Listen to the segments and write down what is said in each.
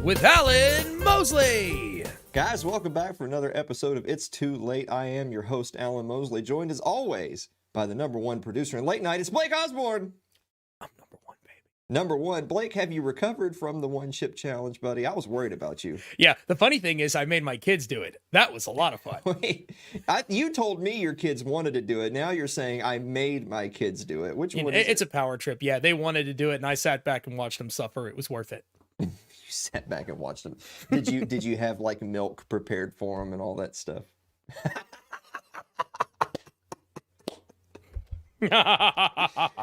with Alan Mosley. Guys, welcome back for another episode of It's Too Late. I am your host, Alan Mosley, joined as always by the number one producer in late night. It's Blake Osborne. I'm number one, baby. Number one. Blake, have you recovered from the one chip challenge, buddy? I was worried about you. Yeah, the funny thing is I made my kids do it. That was a lot of fun. Wait, you told me your kids wanted to do it. Now you're saying I made my kids do it. Which one is It's a power trip. Yeah, they wanted to do it, and I sat back and watched them suffer. It was worth it. You sat back and watched them. Did you have like milk prepared for them and all that stuff?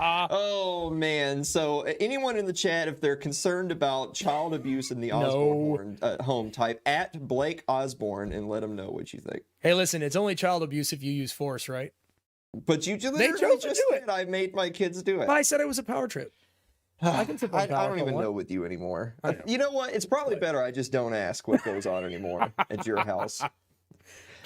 Oh man. So anyone in the chat, if they're concerned about child abuse in the Osborne home, type at Blake Osborne and let them know what you think. Hey, listen, it's only child abuse if you use force, right? But you They chose to just do it. said I made my kids do it. But I said it was a power trip. I can I don't even know with you anymore. You know what? It's probably better I just don't ask what goes on anymore at your house.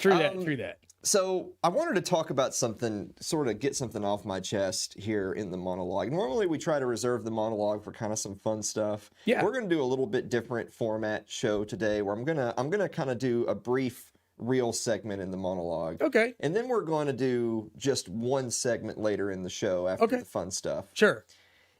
True that. So I wanted to talk about something, sort of get something off my chest here in the monologue. Normally we try to reserve the monologue for kind of some fun stuff. Yeah. We're going to do a little bit different format show today where I'm going to kind of do a brief real segment in the monologue. Okay. And then we're going to do just one segment later in the show after the fun stuff. Sure.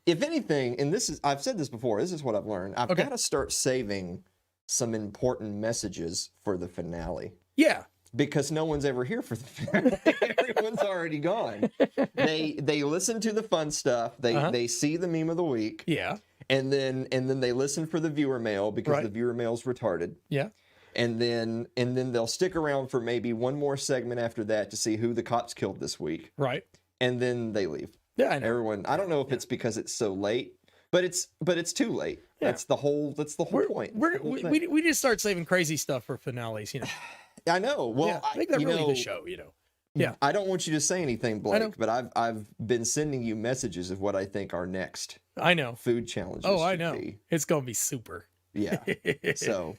If anything, and I've said this before, this is what I've learned. I've got to start saving some important messages for the finale. Yeah. Because no one's ever here for the finale. Everyone's already gone. They listen to the fun stuff. They see the meme of the week. Yeah. And then they listen for the viewer mail because the viewer mail's retarded. Yeah. And then they'll stick around for maybe one more segment after that to see who the cops killed this week. Right. And then they leave. Yeah, I know. Everyone. I don't know if it's because it's so late, but it's too late. Yeah. That's the whole point. We need to start saving crazy stuff for finales, you know. I know. Well, make that really the show, you know. Yeah. I don't want you to say anything, Blake, but I've been sending you messages of what I think our next food challenges I know. be. It's going to be super. Yeah. So,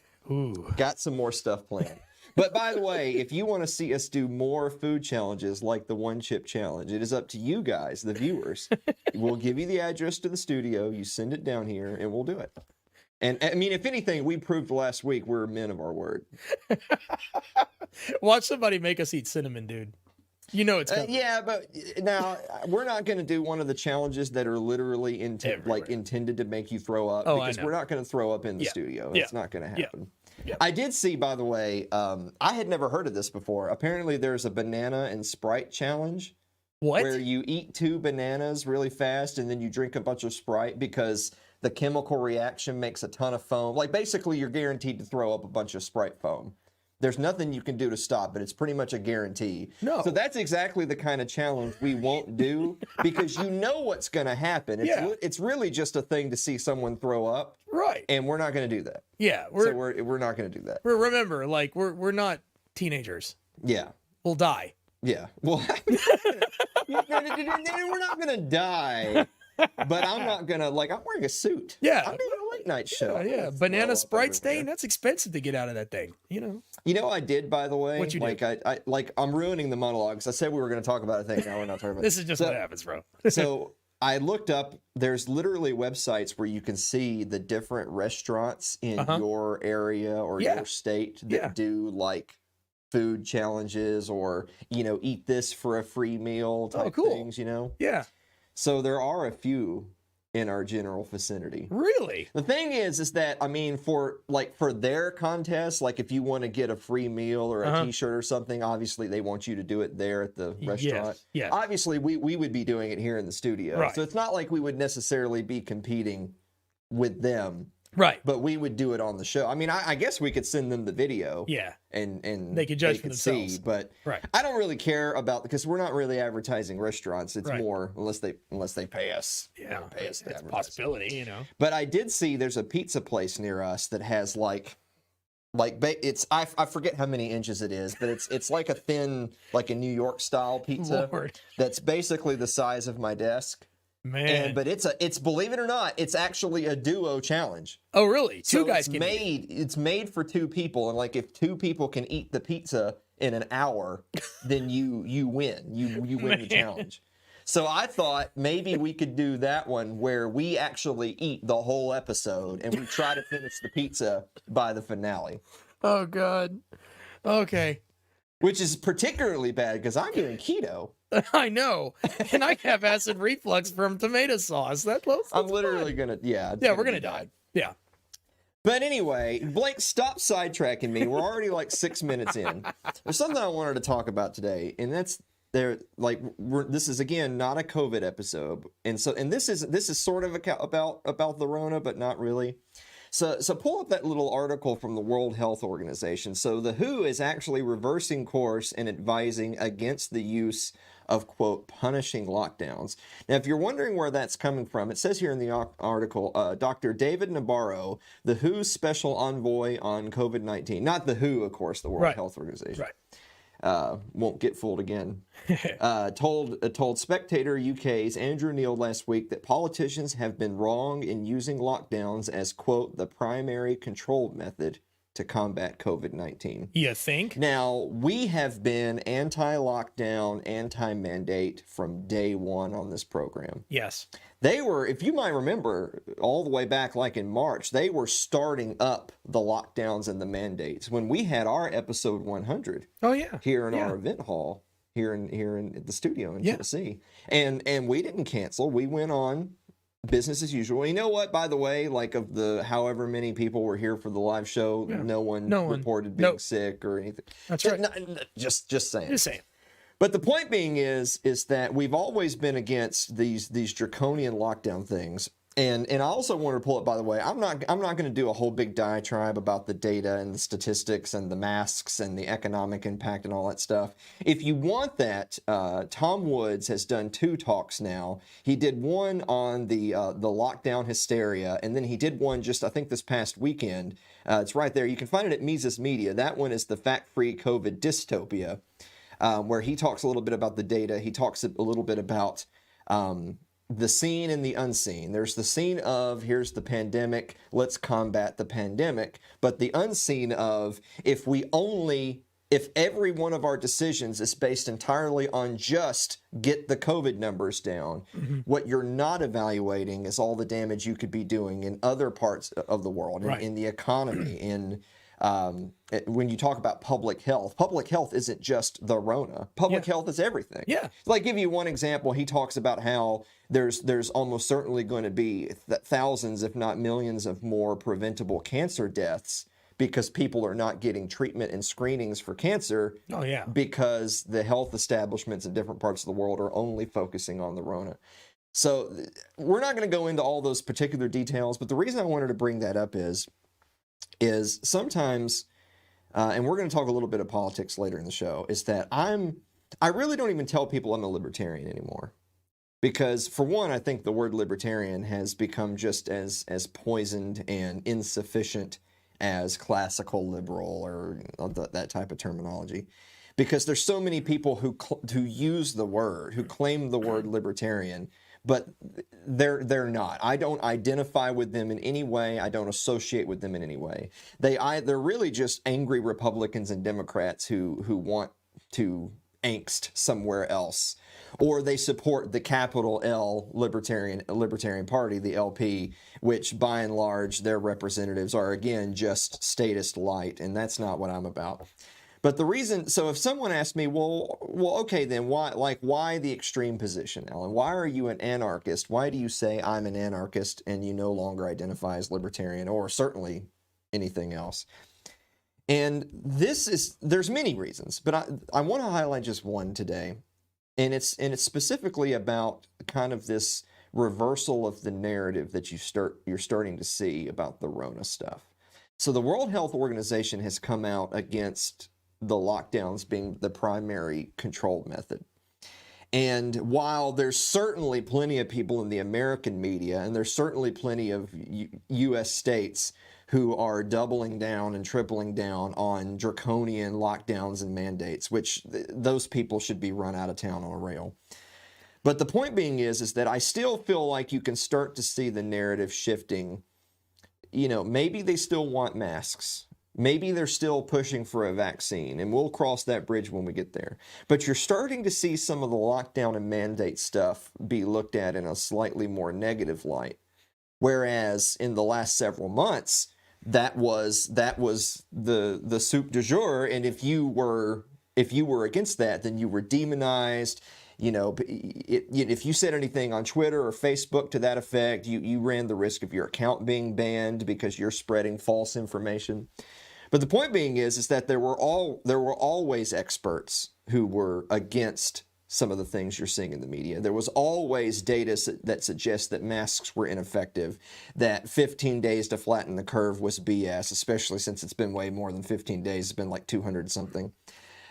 got some more stuff planned. But by the way, if you want to see us do more food challenges like the one chip challenge, it is up to you guys, the viewers. We'll give you the address to the studio. You send it down here and we'll do it. And I mean, if anything, we proved last week we're men of our word. Watch somebody make us eat cinnamon, dude. You know it's coming. Yeah, but now we're not going to do one of the challenges that are literally intended to make you throw up. Because we're not going to throw up in the studio. It's not going to happen. Yeah. I did see, by the way, I had never heard of this before. Apparently there's a banana and Sprite challenge. What? Where you eat 2 bananas really fast and then you drink a bunch of Sprite because the chemical reaction makes a ton of foam. Like, basically, you're guaranteed to throw up a bunch of Sprite foam. There's nothing you can do to stop it. It's pretty much a guarantee. No. So that's exactly the kind of challenge we won't do because you know what's going to happen. It's really just a thing to see someone throw up. Right. And we're not going to do that. Yeah. We're not going to do that. Remember, like, we're not teenagers. Yeah. We'll die. Yeah. Well, we're not going to die. But I'm not going to, I'm wearing a suit. Yeah. I'm doing a late night show. Yeah. Banana Sprite stain, that's expensive to get out of that thing, you know. You know, I did, by the way. What you did? I'm ruining the monologues. I said we were going to talk about a thing. Now we're not talking about This is just what happens, bro. So I looked up, there's literally websites where you can see the different restaurants in your area or your state that do food challenges or, eat this for a free meal type things, Yeah. So there are a few in our general vicinity. Really? The thing is that, I mean, for their contest, if you want to get a free meal or a t-shirt or something, obviously they want you to do it there at the restaurant. Yeah. Obviously, we would be doing it here in the studio. Right. So it's not like we would necessarily be competing with them. Right. But we would do it on the show. I mean, I guess we could send them the video. Yeah. And they could judge for themselves. See, but I don't really care about, because we're not really advertising restaurants. It's more unless they pay us. Yeah. Pay us that's a possibility, But I did see there's a pizza place near us that has it's I forget how many inches it is, but it's like a thin, like a New York style pizza that's basically the size of my desk. Man, but it's believe it or not, it's actually a duo challenge. Oh, really? Two guys can eat. It's made for 2 people, and if 2 people can eat the pizza in an hour, then you win. You win the challenge. So I thought maybe we could do that one where we actually eat the whole episode and we try to finish the pizza by the finale. Oh, God. Okay. Which is particularly bad because I'm doing keto. I know. And I have acid reflux from tomato sauce. I'm literally going to, yeah, we're going to die. Yeah. But anyway, Blake, stop sidetracking me. We're already like 6 minutes in. There's something I wanted to talk about today, and that's this is again not a COVID episode, and this is sort of about the Rona, but not really. So pull up that little article from the World Health Organization. So the WHO is actually reversing course and advising against the use of, quote, punishing lockdowns. Now, if you're wondering where that's coming from, it says here in the article, Dr. David Nabarro, the WHO's special envoy on COVID-19, not the WHO, of course, the World Health Organization. Right. Won't get fooled again. Told Spectator UK's Andrew Neil last week that politicians have been wrong in using lockdowns as, quote, the primary control method to combat COVID-19. You think? Now, we have been anti-lockdown, anti-mandate from day one on this program. Yes. They were, if you might remember, all the way back like in March, they were starting up the lockdowns and the mandates when we had our episode 100. Oh, yeah. Here in our event hall, here in the studio in Tennessee. And we didn't cancel. We went on business as usual. You know what, by the way, like of the however many people were here for the live show, no one reported being sick or anything. That's right. Just saying. Just saying. But the point being is that we've always been against these draconian lockdown things. And I also wanted to pull up, by the way, I'm not going to do a whole big diatribe about the data and the statistics and the masks and the economic impact and all that stuff. If you want that, Tom Woods has done 2 talks now. He did one on the lockdown hysteria, and then he did one just, I think, this past weekend. It's right there. You can find it at Mises Media. That one is the fact-free COVID dystopia, where he talks a little bit about the data. He talks a little bit about the seen and the unseen. There's the scene of, here's the pandemic, let's combat the pandemic. But the unseen of, if every one of our decisions is based entirely on just get the COVID numbers down, what you're not evaluating is all the damage you could be doing in other parts of the world, in the economy, when you talk about public health isn't just the Rona. Public health is everything. Yeah. Like, give you one example, he talks about how there's almost certainly going to be thousands, if not millions, of more preventable cancer deaths because people are not getting treatment and screenings for cancer. Oh, yeah. Because the health establishments in different parts of the world are only focusing on the Rona. So we're not going to go into all those particular details, but the reason I wanted to bring that up is sometimes, and we're going to talk a little bit of politics later in the show, is that I really don't even tell people I'm a libertarian anymore. Because for one, I think the word libertarian has become just as poisoned and insufficient as classical liberal or that type of terminology. Because there's so many people who use the word, who claim the word libertarian, but they're not. I don't identify with them in any way. I don't associate with them in any way. They're really just angry Republicans and Democrats who want to angst somewhere else, or they support the capital L Libertarian Party, the LP, which by and large their representatives are again just statist light, and that's not what I'm about. But the reason, so if someone asks me, well, okay, then why the extreme position, Alan? Why are you an anarchist? Why do you say I'm an anarchist and you no longer identify as libertarian or certainly anything else? And there's many reasons, but I want to highlight just one today. And it's specifically about kind of this reversal of the narrative that you're starting to see about the Rona stuff. So the World Health Organization has come out against the lockdowns being the primary control method. And while there's certainly plenty of people in the American media, and there's certainly plenty of U.S. states who are doubling down and tripling down on draconian lockdowns and mandates, which those people should be run out of town on a rail. But the point being is that I still feel like you can start to see the narrative shifting. You know, maybe they still want masks. Maybe they're still pushing for a vaccine, and we'll cross that bridge when we get there. But you're starting to see some of the lockdown and mandate stuff be looked at in a slightly more negative light. Whereas in the last several months, that was the soup du jour, and if you were against that, then you were demonized. You know, if you said anything on Twitter or Facebook to that effect, you ran the risk of your account being banned because you're spreading false information. But the point being is that there were always experts who were against some of the things you're seeing in the media. There was always data that suggests that masks were ineffective, that 15 days to flatten the curve was BS, especially since it's been way more than 15 days. It's been like 200 something.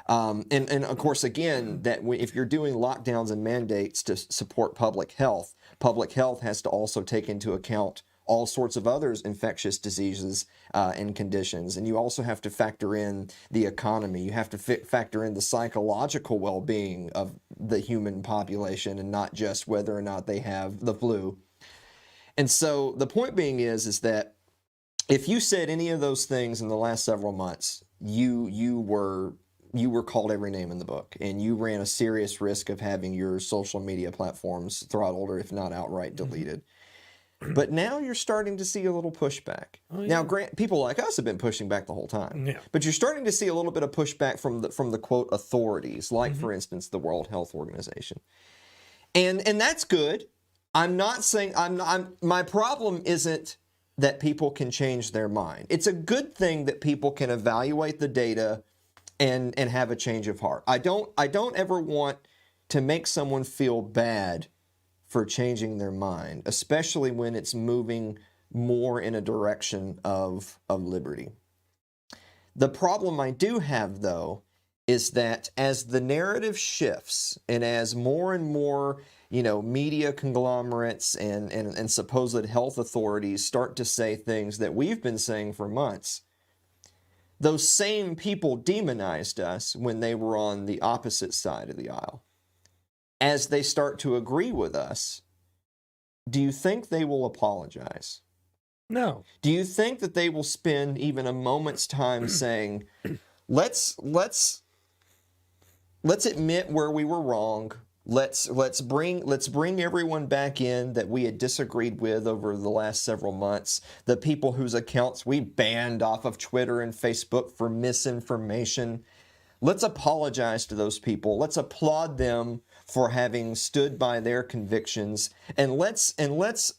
And of course, again, that if you're doing lockdowns and mandates to support public health has to also take into account all sorts of other infectious diseases and conditions. And you also have to factor in the economy. You have to factor in the psychological well-being of the human population and not just whether or not they have the flu. And so the point being is that if you said any of those things in the last several months, you were called every name in the book, and you ran a serious risk of having your social media platforms throttled or if not outright deleted. But now you're starting to see a little pushback. Oh, yeah. Now, people like us have been pushing back the whole time. Yeah. But you're starting to see a little bit of pushback from the quote authorities, like for instance the World Health Organization, and that's good. I'm not saying my problem isn't that people can change their mind. It's a good thing that people can evaluate the data and have a change of heart. I don't ever want to make someone feel bad for changing their mind, especially when it's moving more in a direction of liberty. The problem I do have, though, is that as the narrative shifts and as more and more, media conglomerates and supposed health authorities start to say things that we've been saying for months, those same people demonized us when they were on the opposite side of the aisle. As they start to agree with us, do you think they will apologize? No. Do you think that they will spend even a moment's time saying, let's admit where we were wrong. Let's bring everyone back in that we had disagreed with over the last several months. The people whose accounts we banned off of Twitter and Facebook for misinformation. Let's apologize to those people. Let's applaud them for having stood by their convictions, and let's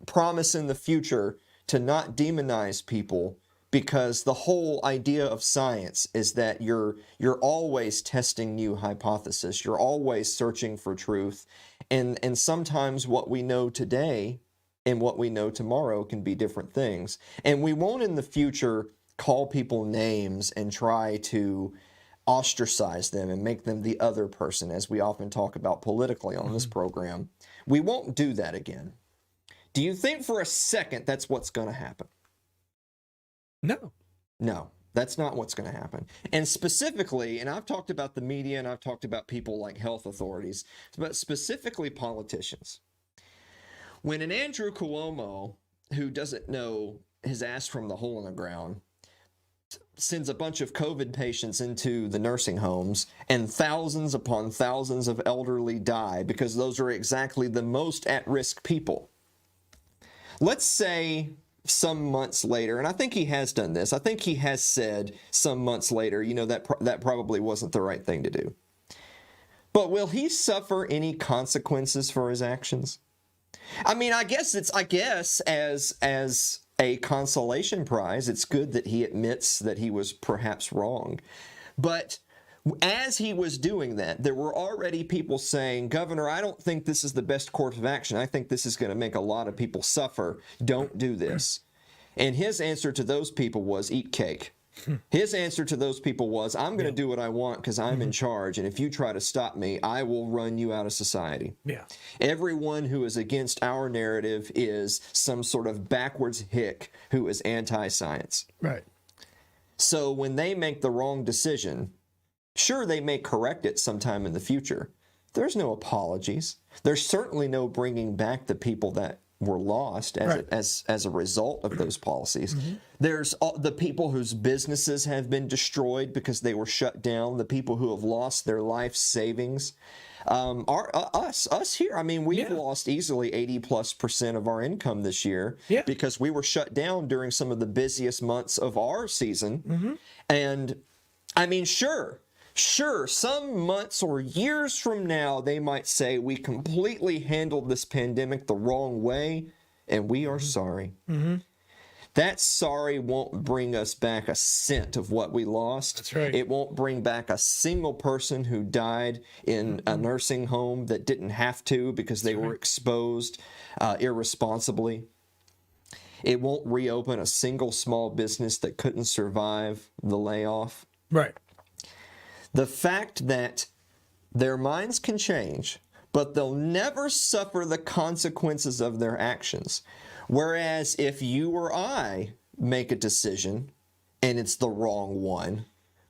promise in the future to not demonize people, because the whole idea of science is that you're always testing new hypotheses. You're always searching for truth, and sometimes what we know today and what we know tomorrow can be different things. And we won't in the future call people names and try to ostracize them and make them the other person, as we often talk about politically on this program. We won't do that again. Do you think for a second that's what's going to happen? No. No, that's not what's going to happen. And specifically, and I've talked about the media and I've talked about people like health authorities, but specifically politicians. When an Andrew Cuomo, who doesn't know his ass from the hole in the ground, sends a bunch of COVID patients into the nursing homes, and thousands upon thousands of elderly die because those are exactly the most at-risk people. Let's say some months later, and I think he has done this, I think he has said some months later, that probably wasn't the right thing to do. But will he suffer any consequences for his actions? I mean, I guess as a consolation prize, it's good that he admits that he was perhaps wrong. But as he was doing that, there were already people saying, Governor, I don't think this is the best course of action. I think this is going to make a lot of people suffer. Don't do this. And his answer to those people was, eat cake. His answer to those people was, I'm going to do what I want because I'm in charge, and if you try to stop me, I will run you out of society. Yeah. Everyone who is against our narrative is some sort of backwards hick who is anti-science. Right. So when they make the wrong decision, sure, they may correct it sometime in the future. There's no apologies. There's certainly no bringing back the people that were lost as a result of those policies. There's the people whose businesses have been destroyed because they were shut down, the people who have lost their life savings. Us here, I mean, we've lost easily 80+% of our income this year because we were shut down during some of the busiest months of our season. And I mean, sure, some months or years from now, they might say we completely handled this pandemic the wrong way, and we are sorry. That sorry won't bring us back a cent of what we lost. That's right. It won't bring back a single person who died in a nursing home that didn't have to because they were exposed irresponsibly. It won't reopen a single small business that couldn't survive the layoff. Right. The fact that their minds can change, but they'll never suffer the consequences of their actions. Whereas if you or I make a decision and it's the wrong one,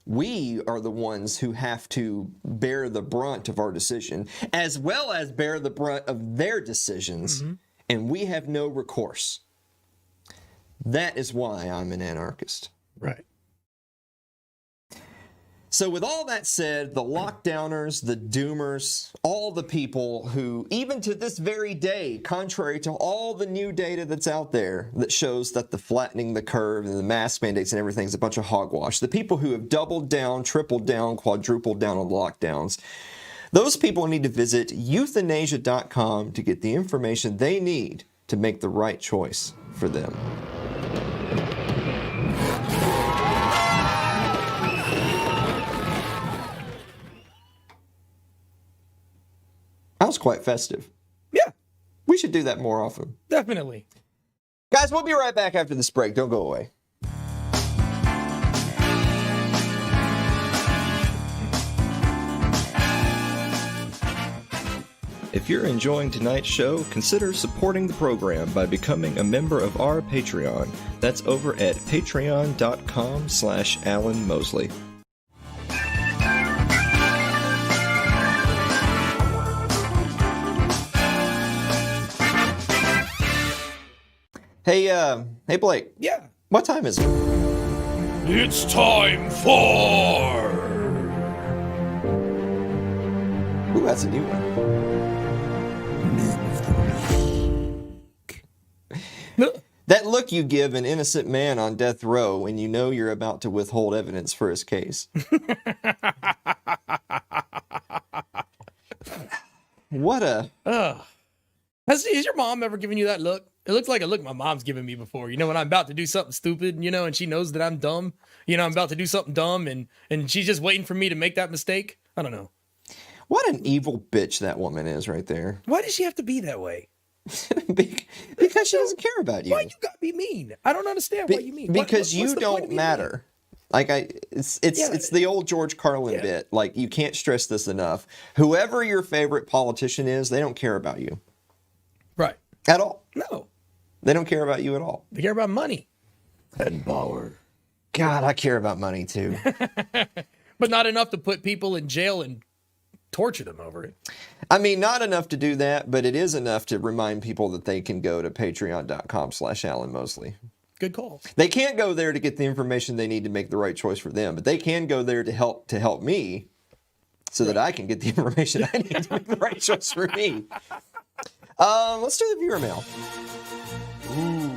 we are the ones who have to bear the brunt of our decision, as well as bear the brunt of their decisions, and we have no recourse. That is why I'm an anarchist. Right. So with all that said, the lockdowners, the doomers, all the people who, even to this very day, contrary to all the new data that's out there that shows that the flattening the curve and the mask mandates and everything is a bunch of hogwash, the people who have doubled down, tripled down, quadrupled down on lockdowns, those people need to visit euthanasia.com to get the information they need to make the right choice for them. That was quite festive. Yeah. We should do that more often. Definitely. Guys, we'll be right back after this break. Don't go away. If you're enjoying tonight's show, consider supporting the program by becoming a member of our Patreon. That's over at patreon.com/Alan Mosley. Hey Blake. Yeah. What time is it? It's time for... Ooh, that's a new one. That look you give an innocent man on death row when you know you're about to withhold evidence for his case. What a... Has your mom ever given you that look? It looks like a look my mom's given me before. You know, when I'm about to do something stupid, you know, and she knows that I'm dumb. You know, I'm about to do something dumb, and she's just waiting for me to make that mistake. I don't know. What an evil bitch that woman is right there. Why does she have to be that way? Because she doesn't care about you. Why you gotta be mean? I don't understand why you mean. Because you don't matter. Like it's the old George Carlin bit. Like, you can't stress this enough. Whoever your favorite politician is, they don't care about you. Right. At all. No. They don't care about you at all. They care about money. And power. God, I care about money too. But not enough to put people in jail and torture them over it. I mean, not enough to do that, but it is enough to remind people that they can go to patreon.com/Alan Mosley. Good call. They can't go there to get the information they need to make the right choice for them, but they can go there to help me so that I can get the information I need to make the right choice for me. Let's do the viewer mail. Ooh.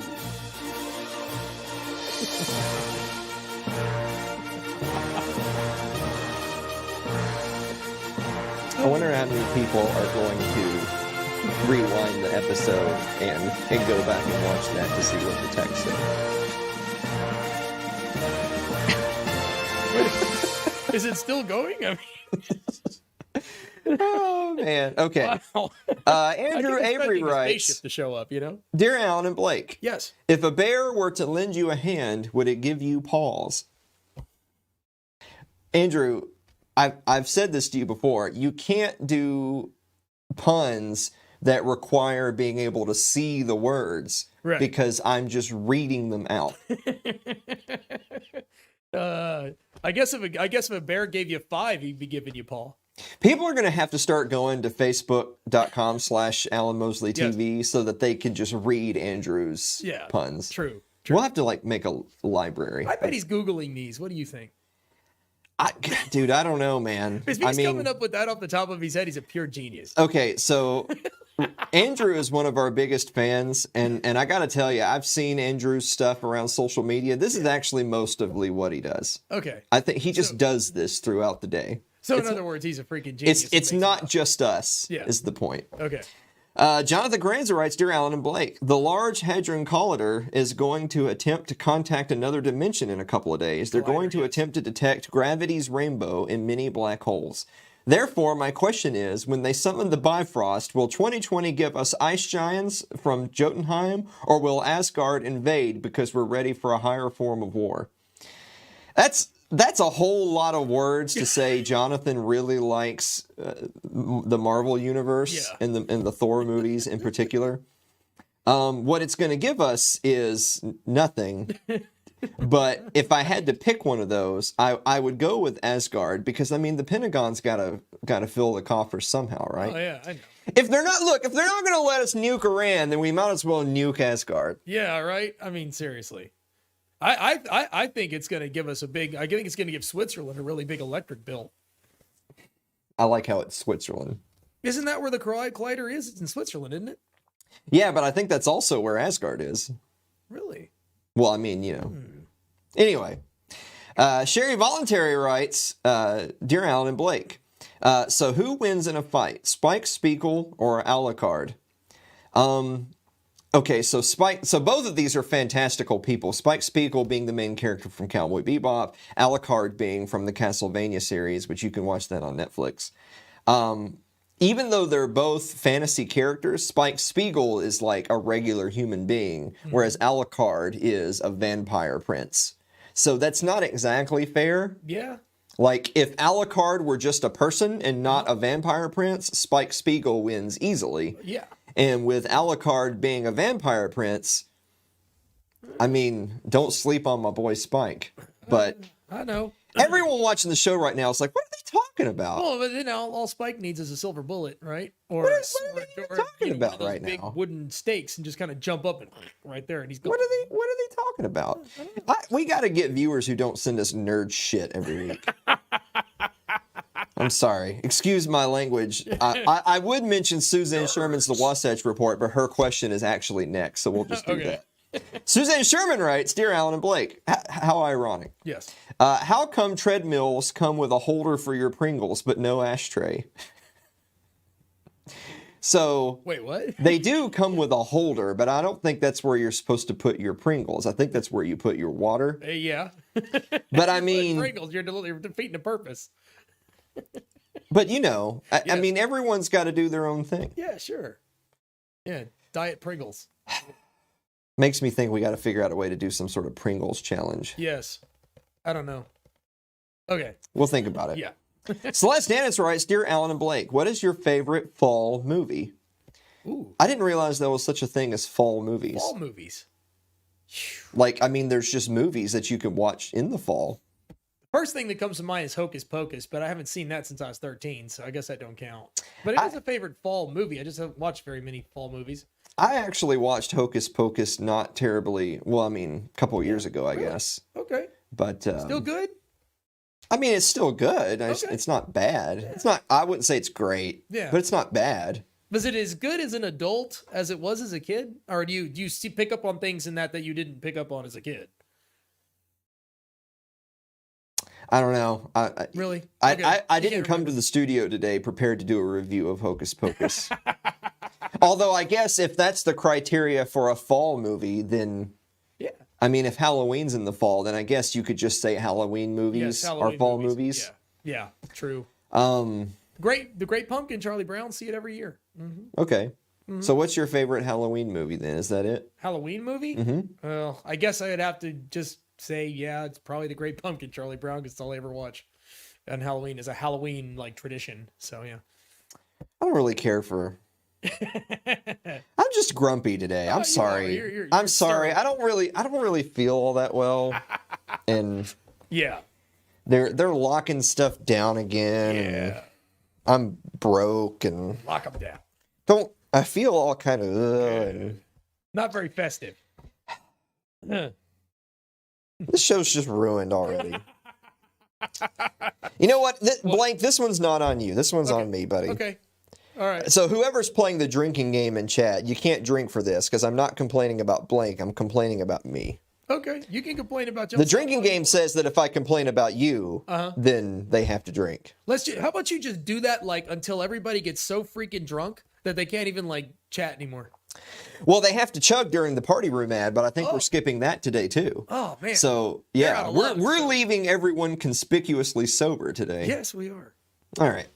I wonder how many people are going to rewind the episode and go back and watch that to see what the text said. Is it still going? I mean... Oh man. Okay. Wow. Andrew Avery writes to show up, you know? Dear Alan and Blake. Yes. If a bear were to lend you a hand, would it give you paws? Andrew, I've said this to you before. You can't do puns that require being able to see the words, right, because I'm just reading them out. I guess if a bear gave you 5, he'd be giving you paw. People are going to have to start going to facebook.com/Alan Mosley TV so that they can just read Andrew's puns. True. We'll have to like make a library. I bet he's Googling these. What do you think? Dude, I don't know, man. If he's coming up with that off the top of his head, he's a pure genius. Okay, so Andrew is one of our biggest fans, and I got to tell you, I've seen Andrew's stuff around social media. This is actually mostly what he does. Okay. I think he just does this throughout the day. So in other words, he's a freaking genius. It's not just us, is the point. Okay. Jonathan Granza writes, Dear Alan and Blake, the Large Hadron Collider is going to attempt to contact another dimension in a couple of days. They're going to attempt to detect gravity's rainbow in many black holes. Therefore, my question is, when they summon the Bifrost, will 2020 give us ice giants from Jotunheim, or will Asgard invade because we're ready for a higher form of war? That's a whole lot of words to say Jonathan really likes the Marvel universe and the Thor movies in particular. What it's going to give us is nothing. But if I had to pick one of those, I would go with Asgard because, I mean, the Pentagon's got to fill the coffers somehow, right? Oh, yeah, I know. If they're not going to let us nuke Iran, then we might as well nuke Asgard. Yeah, right? I mean, seriously. I think it's going to give us I think it's going to give Switzerland a really big electric bill. I like how it's Switzerland. Isn't that where the collider is? It's in Switzerland, isn't it? Yeah, but I think that's also where Asgard is. Really? Well, I mean, you know. Anyway, Sherry Voluntary writes, Dear Alan and Blake, so who wins in a fight, Spike Spiegel or Alucard? Okay, so both of these are fantastical people. Spike Spiegel being the main character from Cowboy Bebop, Alucard being from the Castlevania series, which you can watch that on Netflix. Even though they're both fantasy characters, Spike Spiegel is like a regular human being, whereas Alucard is a vampire prince. So that's not exactly fair. Yeah. Like, if Alucard were just a person and not a vampire prince, Spike Spiegel wins easily. Yeah. And with Alucard being a vampire prince, I mean, don't sleep on my boy Spike. But I know. Everyone watching the show right now is like, what are they talking about? Well, but you know, all Spike needs is a silver bullet, right? Or what are they talking about one of those right big now? wooden stakes and just kind of jump up and right there, and he's going. What are they talking about? We got to get viewers who don't send us nerd shit every week. I'm sorry. Excuse my language. I would mention Suzanne Sherman's The Wasatch Report, but her question is actually next, so we'll just do that. Suzanne Sherman writes, Dear Alan and Blake, how ironic. Yes. How come treadmills come with a holder for your Pringles, but no ashtray? So wait, what? They do come with a holder, but I don't think that's where you're supposed to put your Pringles. I think that's where you put your water. Yeah. But I mean, Pringles, you're defeating the purpose. But you know, I mean, everyone's got to do their own thing. Yeah, sure. Yeah, diet Pringles. Makes me think we got to figure out a way to do some sort of Pringles challenge. Yes. I don't know. Okay. We'll think about it. Yeah. Celeste Dennis writes, Dear Alan and Blake, what is your favorite fall movie? Ooh. I didn't realize there was such a thing as fall movies. Fall movies. Like, I mean, there's just movies that you can watch in the fall. First thing that comes to mind is Hocus Pocus, but I haven't seen that since I was 13, so I guess that don't count. But it is a favorite fall movie. I just haven't watched very many fall movies. I actually watched Hocus Pocus not terribly, well, I mean, a couple of years ago, I guess. Okay. But still good? I mean, it's still good. Okay. It's not bad. It's not, I wouldn't say it's great, but it's not bad. Was it as good as an adult as it was as a kid? Or do you pick up on things in that you didn't pick up on as a kid? I don't know. Really? Okay. I didn't come to the studio today prepared to do a review of Hocus Pocus. Although I guess if that's the criteria for a fall movie, then I mean, if Halloween's in the fall, then I guess you could just say Halloween movies are fall movies. Yeah, true. The Great Pumpkin, Charlie Brown, see it every year. Mm-hmm. Okay. Mm-hmm. So what's your favorite Halloween movie then? Is that it? Halloween movie? Mm-hmm. Well, I guess I'd have to just say, it's probably The Great Pumpkin, Charlie Brown, because it's all I ever watch. And Halloween is a Halloween tradition. So yeah. I don't really care for. I'm just grumpy today. I'm sorry. You're I'm sorry. I don't really feel all that well. And yeah, they're locking stuff down again. Yeah. I'm broke and Lock them down. I feel all kind of Not very festive. this show's just ruined already. You know what? Blank, this one's not on you. This one's on me, buddy. Okay. All right. So whoever's playing the drinking game in chat, you can't drink for this because I'm not complaining about Blank. I'm complaining about me. Okay. You can complain about The drinking game says that if I complain about you, then they have to drink. How about you just do that like until everybody gets so freaking drunk that they can't even like chat anymore? Well, they have to chug during the party room ad, but I think we're skipping that today too. Oh man. So yeah, we're leaving everyone conspicuously sober today. Yes, we are. All right.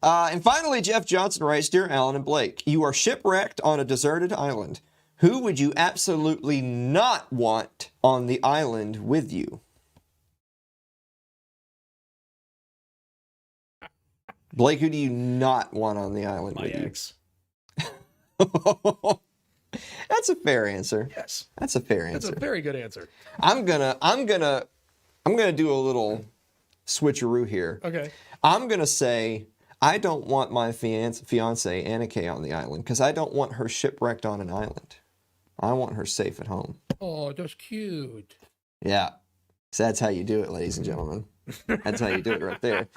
And finally, Jeff Johnson writes, Dear Alan and Blake, you are shipwrecked on a deserted island. Who would you absolutely not want on the island with you? Blake, who do you not want on the island with ex. you? That's a fair answer. Yes. That's a fair answer. That's a very good answer. I'm gonna do a little switcheroo here. Okay. I'm gonna say I don't want my fiance Anna Kay on the island because I don't want her shipwrecked on an island. I want her safe at home. Oh, that's cute. Yeah. So that's how you do it, ladies and gentlemen. That's how you do it right there.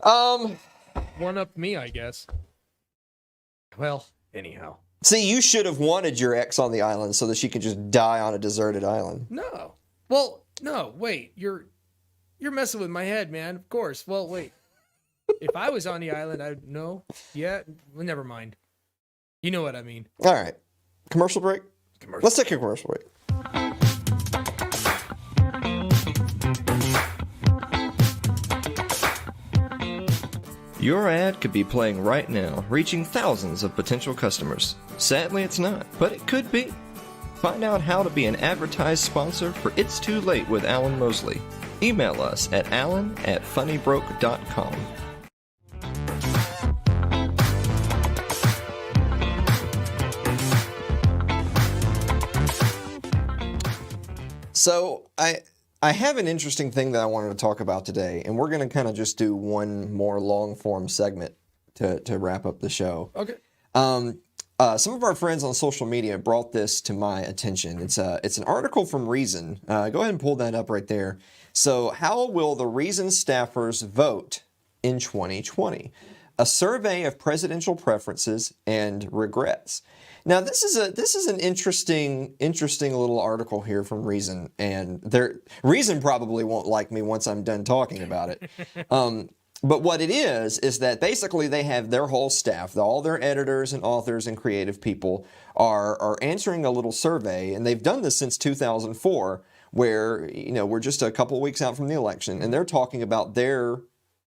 One up me, I guess. Well, anyhow. See, you should have wanted your ex on the island so that she could just die on a deserted island. No. Well, no, wait. You're messing with my head, man. Of course. Well, wait. If I was on the island, I'd know. Yeah, well, never mind. You know what I mean. All right. Commercial break? Let's take a commercial break. Your ad could be playing right now, reaching thousands of potential customers. Sadly, it's not, but it could be. Find out how to be an advertised sponsor for It's Too Late with Alan Mosley. Email us at alan@funnybroke.com. So I have an interesting thing that I wanted to talk about today, and we're going to kind of just do one more long form segment to wrap up the show. Okay. Some of our friends on social media brought this to my attention. It's an article from Reason. Go ahead and pull that up right there. So, how will the Reason staffers vote in 2020? A survey of presidential preferences and regrets. Now, this is an interesting little article here from Reason, and Reason probably won't like me once I'm done talking about it. But what it is that basically they have their whole staff, all their editors and authors and creative people are answering a little survey, and they've done this since 2004, where we're just a couple of weeks out from the election, and they're talking about their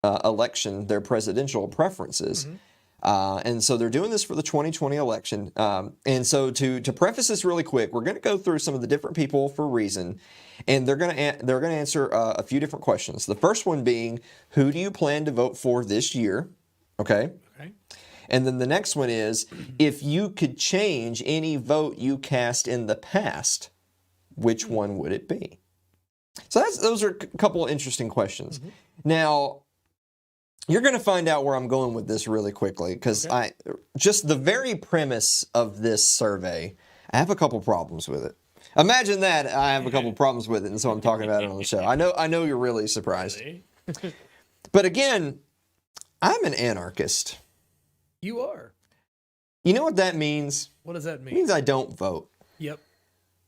election, their presidential preferences. Mm-hmm. And so they're doing this for the 2020 election. And so to preface this really quick, we're going to go through some of the different people for Reason, and they're going to answer a few different questions. The first one being, who do you plan to vote for this year? Okay. And then the next one is, if you could change any vote you cast in the past, which one would it be? So those are a couple of interesting questions. Mm-hmm. Now, you're going to find out where I'm going with this really quickly, because just the very premise of this survey, I have a couple problems with it. Imagine that I have a couple problems with it, and so I'm talking about it on the show. I know you're really surprised. But again, I'm an anarchist. You are. You know what that means? What does that mean? It means I don't vote. Yep.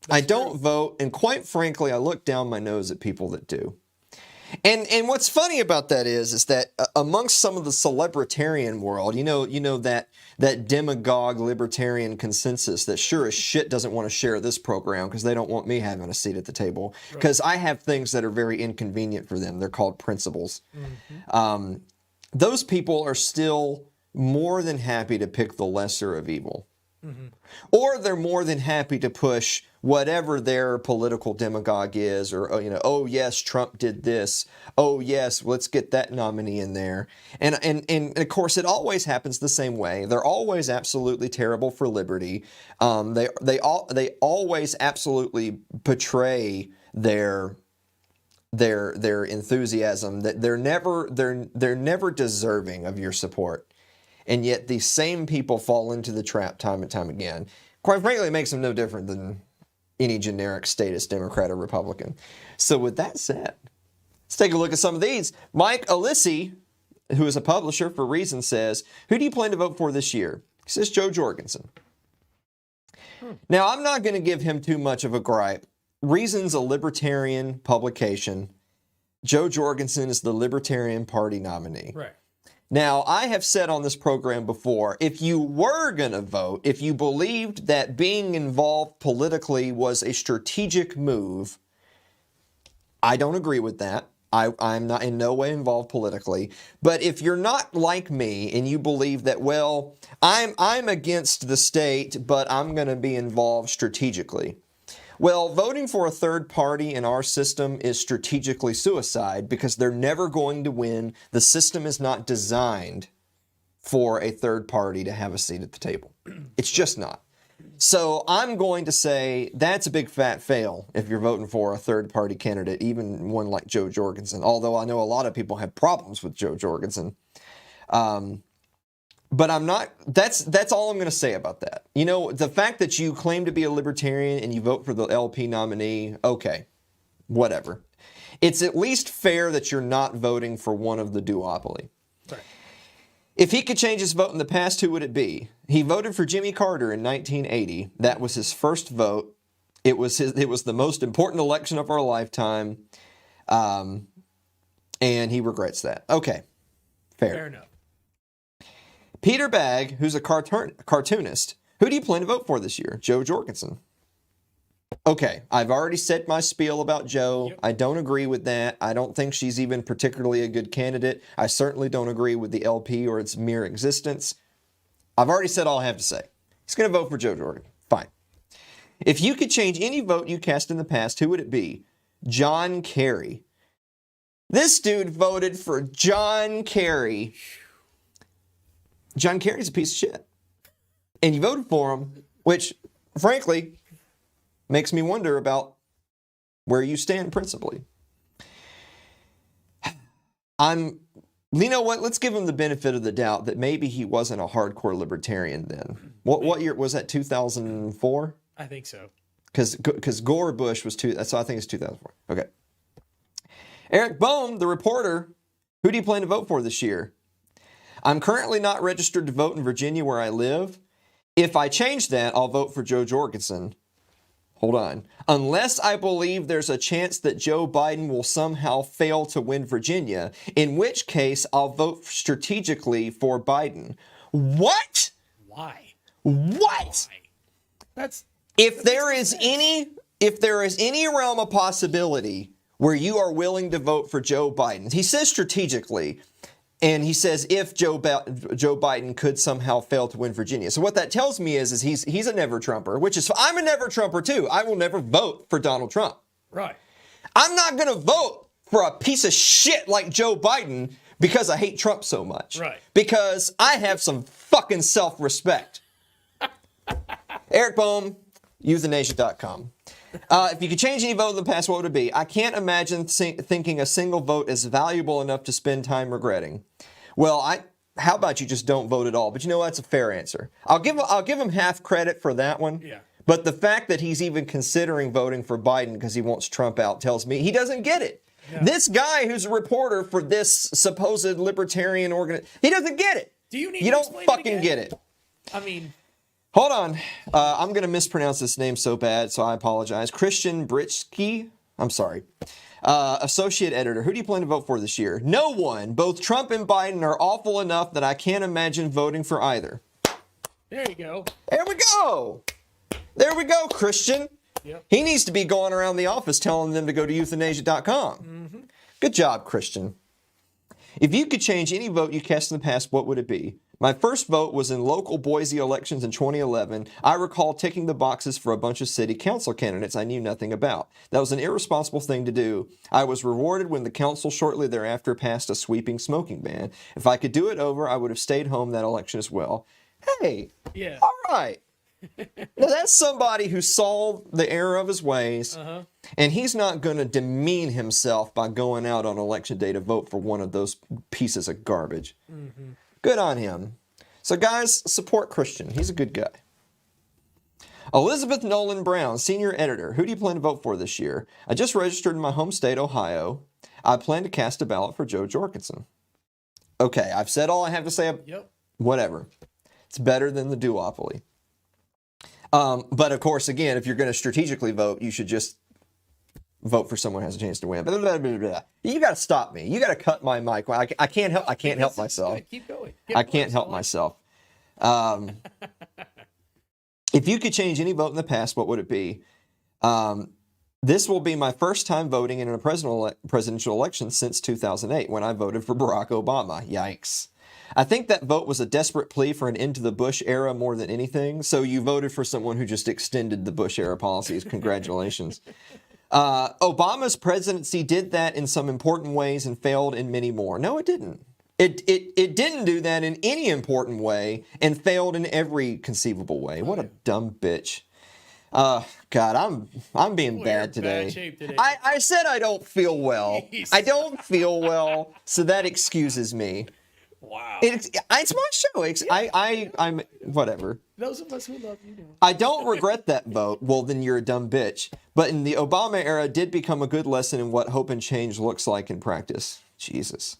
I don't vote, and quite frankly, I look down my nose at people that do. And what's funny about that is that amongst some of the celebritarian world, you know that demagogue libertarian consensus that sure as shit doesn't want to share this program because they don't want me having a seat at the table, because I have things that are very inconvenient for them. They're called principles. Mm-hmm. Those people are still more than happy to pick the lesser of evil. Mm-hmm. Or they're more than happy to push whatever their political demagogue is, or, oh yes, Trump did this. Oh yes, let's get that nominee in there. And of course, it always happens the same way. They're always absolutely terrible for liberty. They always absolutely portray their their enthusiasm, that they're never deserving of your support. And yet these same people fall into the trap time and time again. Quite frankly, it makes them no different than any generic statist Democrat or Republican. So with that said, let's take a look at some of these. Mike Alissi, who is a publisher for Reason, says, who do you plan to vote for this year? He says Joe Jorgensen. Now, I'm not going to give him too much of a gripe. Reason's a libertarian publication. Joe Jorgensen is the Libertarian Party nominee. Right. Now, I have said on this program before, if you were going to vote, if you believed that being involved politically was a strategic move, I don't agree with that. I'm not in no way involved politically. But if you're not like me and you believe that, well, I'm against the state, but I'm going to be involved strategically. Well, voting for a third party in our system is strategically suicide because they're never going to win. The system is not designed for a third party to have a seat at the table. It's just not. So I'm going to say that's a big fat fail if you're voting for a third party candidate, even one like Joe Jorgensen, although I know a lot of people have problems with Joe Jorgensen. But I'm not, that's all I'm going to say about that. You know, the fact that you claim to be a libertarian and you vote for the LP nominee, okay, whatever. It's at least fair that you're not voting for one of the duopoly. Right. If he could change his vote in the past, who would it be? He voted for Jimmy Carter in 1980. That was his first vote. It was the most important election of our lifetime. And he regrets that. Okay, Fair enough. Peter Bagg, who's a cartoonist, who do you plan to vote for this year? Joe Jorgensen. Okay, I've already said my spiel about Joe. Yep. I don't agree with that. I don't think she's even particularly a good candidate. I certainly don't agree with the LP or its mere existence. I've already said all I have to say. He's going to vote for Joe Jorgensen. Fine. If you could change any vote you cast in the past, who would it be? John Kerry. This dude voted for John Kerry. John Kerry's a piece of shit. And you voted for him, which, frankly, makes me wonder about where you stand principally. You know what? Let's give him the benefit of the doubt that maybe he wasn't a hardcore libertarian then. What year was that? 2004? I think so. Because Gore Bush was so I think it's 2004. Okay. Eric Bohm, the reporter, who do you plan to vote for this year? I'm currently not registered to vote in Virginia where I live. If I change that, I'll vote for Joe Jorgensen. Hold on. Unless I believe there's a chance that Joe Biden will somehow fail to win Virginia, in which case I'll vote strategically for Biden. What? Why? What? Why? If there is any realm of possibility where you are willing to vote for Joe Biden, he says strategically, and he says if Joe Biden could somehow fail to win Virginia. So what that tells me is he's a never Trumper, which is I'm a never Trumper too. I will never vote for Donald Trump. Right. I'm not going to vote for a piece of shit like Joe Biden because I hate Trump so much. Right. Because I have some fucking self-respect. Eric Bohm, euthanation.com. If you could change any vote in the past, what would it be? I can't imagine thinking a single vote is valuable enough to spend time regretting. Well, how about you just don't vote at all? But you know what? That's a fair answer. I'll give him half credit for that one. Yeah. But the fact that he's even considering voting for Biden because he wants Trump out tells me he doesn't get it. Yeah. This guy who's a reporter for this supposed libertarian organization, he doesn't get it. You don't fucking get it. I mean... Hold on. I'm going to mispronounce this name so bad, so I apologize. Christian Britsky. I'm sorry. Associate editor. Who do you plan to vote for this year? No one. Both Trump and Biden are awful enough that I can't imagine voting for either. There you go. There we go. There we go, Christian. Yep. He needs to be going around the office telling them to go to euthanasia.com. Mm-hmm. Good job, Christian. If you could change any vote you cast in the past, what would it be? My first vote was in local Boise elections in 2011. I recall ticking the boxes for a bunch of city council candidates I knew nothing about. That was an irresponsible thing to do. I was rewarded when the council shortly thereafter passed a sweeping smoking ban. If I could do it over, I would have stayed home that election as well. Hey, yeah. All right. Now, that's somebody who saw the error of his ways, and he's not going to demean himself by going out on election day to vote for one of those pieces of garbage. Good on him. So, guys, support Christian. He's a good guy. Elizabeth Nolan Brown, senior editor. Who do you plan to vote for this year? I just registered in my home state, Ohio. I plan to cast a ballot for Joe Jorgensen. Okay, I've said all I have to say. Yep. Whatever. It's better than the duopoly. But of course, again, if you're going to strategically vote, you should just vote for someone who has a chance to win. Blah, blah, blah, blah. You got to stop me. You got to cut my mic. I can't help. I can't help myself. Keep going. I can't help myself. If you could change any vote in the past, what would it be? This will be my first time voting in a presidential election since 2008, when I voted for Barack Obama. Yikes. I think that vote was a desperate plea for an end to the Bush era more than anything. So you voted for someone who just extended the Bush era policies. Congratulations. Obama's presidency did that in some important ways and failed in many more. No, it didn't. It didn't do that in any important way and failed in every conceivable way. What a dumb bitch. God, I'm being bad today. Bad shape today. I said I don't feel well. Jeez. I don't feel well, so that excuses me. Wow. It's my show. I'm whatever. Those of us who love you know. I don't regret that vote. Well, then you're a dumb bitch. But in the Obama era, it did become a good lesson in what hope and change looks like in practice. Jesus.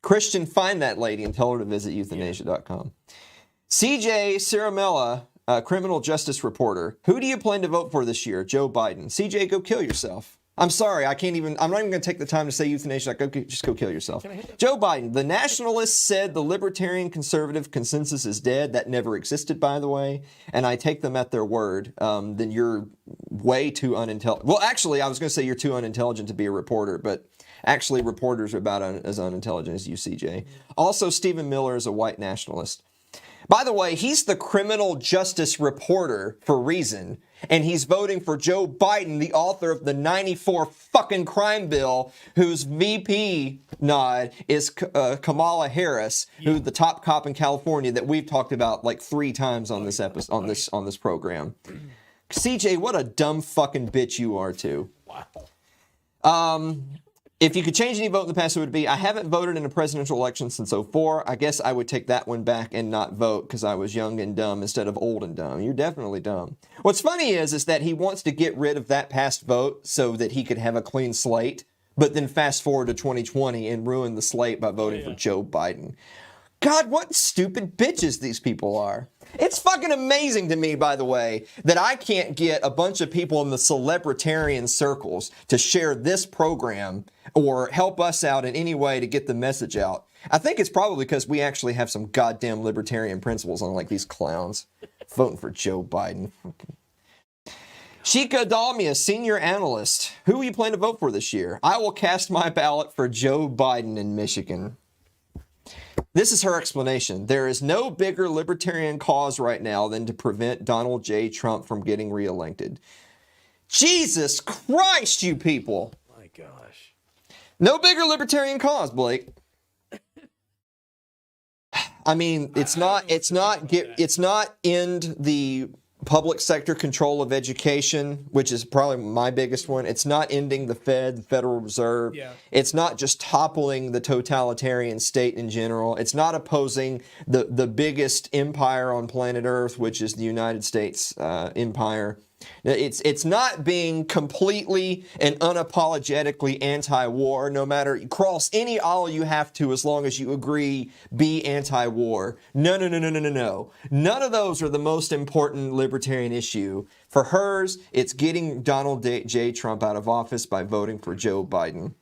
Christian, find that lady and tell her to visit euthanasia.com. CJ Ciaramella, criminal justice reporter. Who do you plan to vote for this year? Joe Biden. CJ, go kill yourself. I'm sorry, I'm not even going to take the time to say euthanasia. Just go kill yourself. Joe Biden. The nationalists said the libertarian conservative consensus is dead. That never existed, by the way. And I take them at their word. Then you're way too unintelligent. Well, actually, I was going to say you're too unintelligent to be a reporter, but actually reporters are about as unintelligent as you, CJ. Also, Stephen Miller is a white nationalist. By the way, he's the criminal justice reporter for reason, and he's voting for Joe Biden, the author of the 94 fucking crime bill, whose VP nod is Kamala Harris, who's the top cop in California that we've talked about like 3 times on this episode, on this program. CJ, what a dumb fucking bitch you are too. Wow. If you could change any vote in the past, it would be, I haven't voted in a presidential election since 2004. I guess I would take that one back and not vote because I was young and dumb instead of old and dumb. You're definitely dumb. What's funny is that he wants to get rid of that past vote so that he could have a clean slate, but then fast forward to 2020 and ruin the slate by voting for Joe Biden. God, what stupid bitches these people are. It's fucking amazing to me, by the way, that I can't get a bunch of people in the celebritarian circles to share this program or help us out in any way to get the message out. I think it's probably because we actually have some goddamn libertarian principles, unlike these clowns voting for Joe Biden. Sheikha Dalmia, senior analyst. Who are you planning to vote for this year? I will cast my ballot for Joe Biden in Michigan. This is her explanation. There is no bigger libertarian cause right now than to prevent Donald J. Trump from getting reelected. Jesus Christ, you people. My gosh. No bigger libertarian cause, Blake. I mean, it's not end the public sector control of education, which is probably my biggest one. It's not ending the Fed, the Federal Reserve. Yeah. It's not just toppling the totalitarian state in general. It's not opposing the biggest empire on planet Earth, which is the United States empire. It's not being completely and unapologetically anti-war, no matter, cross any aisle you have to as long as you agree be anti-war. No. None of those are the most important libertarian issue. For hers, it's getting Donald J. Trump out of office by voting for Joe Biden.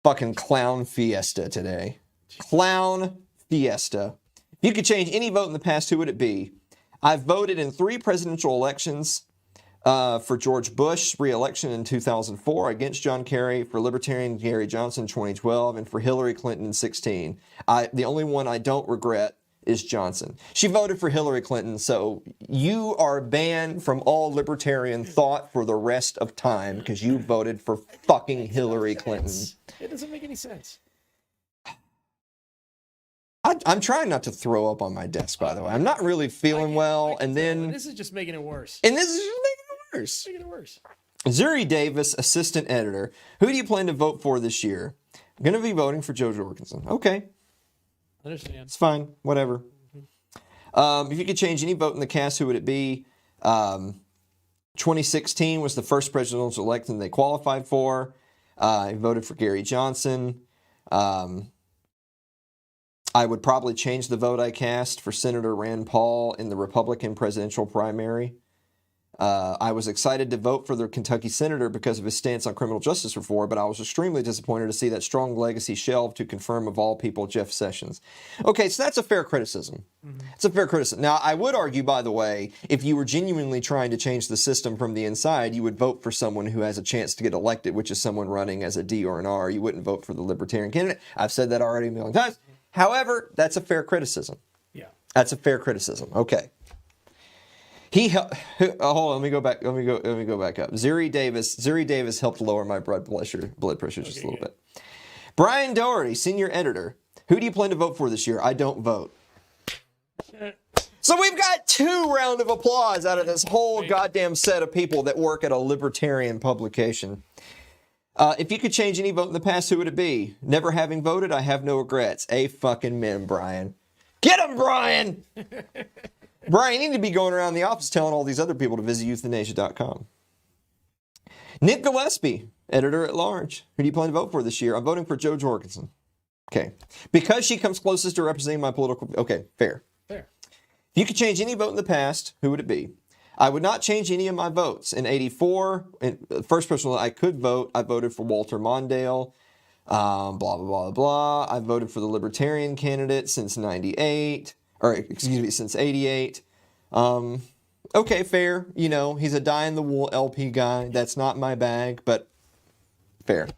Fucking clown fiesta today. Clown fiesta. If you could change any vote in the past, who would it be? I've voted in 3 presidential elections for George Bush re-election in 2004, against John Kerry, for Libertarian Gary Johnson in 2012, and for Hillary Clinton in 2016. The only one I don't regret is Johnson. She voted for Hillary Clinton, so you are banned from all libertarian thought for the rest of time because you voted for fucking Hillary Clinton. It doesn't make any sense. I'm trying not to throw up on my desk, by the way. I'm not really feeling well, and then this is just making it worse. And this is just making it worse. Making it worse. Zuri Davis, assistant editor. Who do you plan to vote for this year? I'm going to be voting for Joe Jorgensen. Okay. Understand. It's fine. Whatever. If you could change any vote in the cast, who would it be? 2016 was the first presidential election they qualified for. I voted for Gary Johnson. I would probably change the vote I cast for Senator Rand Paul in the Republican presidential primary. I was excited to vote for the Kentucky senator because of his stance on criminal justice reform, but I was extremely disappointed to see that strong legacy shelved to confirm, of all people, Jeff Sessions. Okay, so that's a fair criticism. It's a fair criticism. Now, I would argue, by the way, if you were genuinely trying to change the system from the inside, you would vote for someone who has a chance to get elected, which is someone running as a D or an R. You wouldn't vote for the Libertarian candidate. I've said that already a million times. However, that's a fair criticism. Yeah. That's a fair criticism. Okay. Hold on. Let me go back. Let me go back up. Zuri Davis helped lower my blood pressure just a little bit. Brian Doherty, senior editor. Who do you plan to vote for this year? I don't vote. So we've got 2 rounds of applause out of this whole goddamn set of people that work at a libertarian publication. If you could change any vote in the past, who would it be? Never having voted, I have no regrets. Fucking Brian. Get him, Brian! Brian, you need to be going around the office telling all these other people to visit youthinasia.com. Nick Gillespie, editor at large. Who do you plan to vote for this year? I'm voting for Jo Jorgensen. Okay. Because she comes closest to representing my political... Okay, fair. Fair. If you could change any vote in the past, who would it be? I would not change any of my votes. In 84, the first person I could vote, I voted for Walter Mondale. Blah, blah, blah, blah. I voted for the Libertarian candidate since 98. Or, excuse me, since 88. Okay, fair. You know, he's a die-in-the-wool LP guy. That's not my bag, but fair.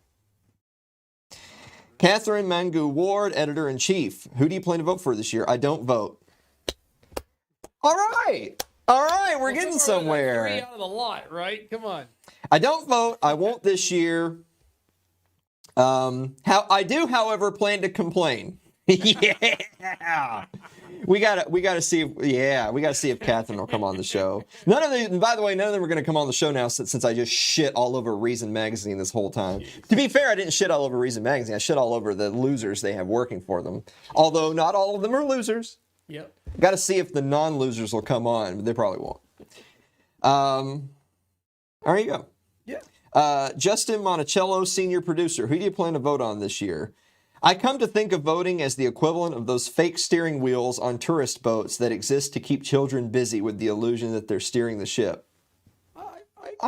Catherine Mangu Ward, editor-in-chief. Who do you plan to vote for this year? I don't vote. All right. All right, we're getting somewhere. 3 out of the lot, right? Come on. I don't vote. I won't this year. I do, however, plan to complain. Yeah. We gotta see if Catherine will come on the show. None of them, by the way, none of them are gonna come on the show now since I just shit all over Reason Magazine this whole time. To be fair, I didn't shit all over Reason Magazine. I shit all over the losers they have working for them. Although not all of them are losers. Yep. Got to see if the non-losers will come on, but they probably won't. There you go. Yeah. Justin Monticello, senior producer. Who do you plan to vote on this year? I come to think of voting as the equivalent of those fake steering wheels on tourist boats that exist to keep children busy with the illusion that they're steering the ship. I like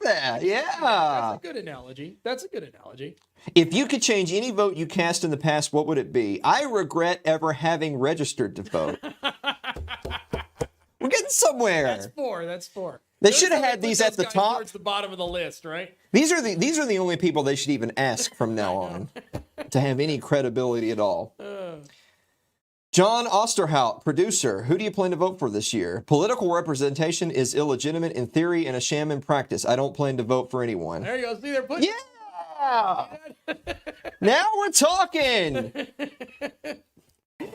that. Yeah. That's a good analogy. If you could change any vote you cast in the past, what would it be? I regret ever having registered to vote. We're getting somewhere. That's 4. They should have had these at the top. Towards the bottom of the list, right? These are the only people they should even ask from now on to have any credibility at all. John Osterhout, producer. Who do you plan to vote for this year? Political representation is illegitimate in theory and a sham in practice. I don't plan to vote for anyone. There you go. See, they're Yeah. Now we're talking.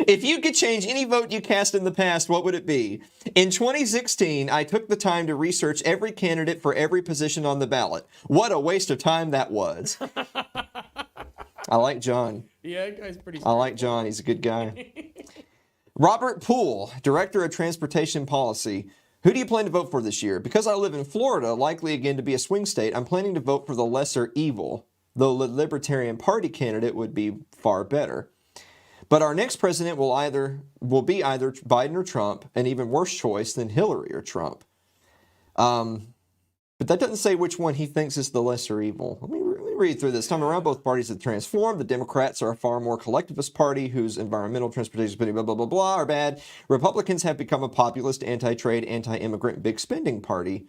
If you could change any vote you cast in the past, what would it be? In 2016, I took the time to research every candidate for every position on the ballot. What a waste of time that was. I like John. Yeah, that guy's pretty I like John. He's a good guy. Robert Poole, Director of Transportation Policy. Who do you plan to vote for this year? Because I live in Florida, likely again to be a swing state, I'm planning to vote for the lesser evil, though the Libertarian Party candidate would be far better. But our next president will be either Biden or Trump, an even worse choice than Hillary or Trump. But that doesn't say which one he thinks is the lesser evil. Let me read through this. Time around, both parties have transformed. The Democrats are a far more collectivist party whose environmental, transportation, blah, blah, blah, blah, are bad. Republicans have become a populist, anti-trade, anti-immigrant, big spending party.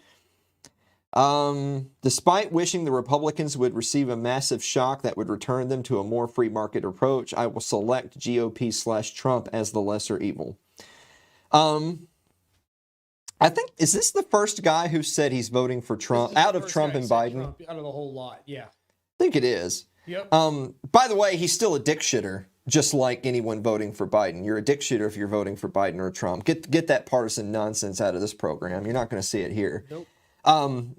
Despite wishing the Republicans would receive a massive shock that would return them to a more free market approach, I will select GOP/Trump as the lesser evil. I think, is this the first guy who said he's voting for Trump, out of Trump and Biden? Trump out of the whole lot, yeah. I think it is. Yep. By the way, he's still a dick shitter, just like anyone voting for Biden. You're a dick shitter if you're voting for Biden or Trump. Get that partisan nonsense out of this program. You're not going to see it here. Nope.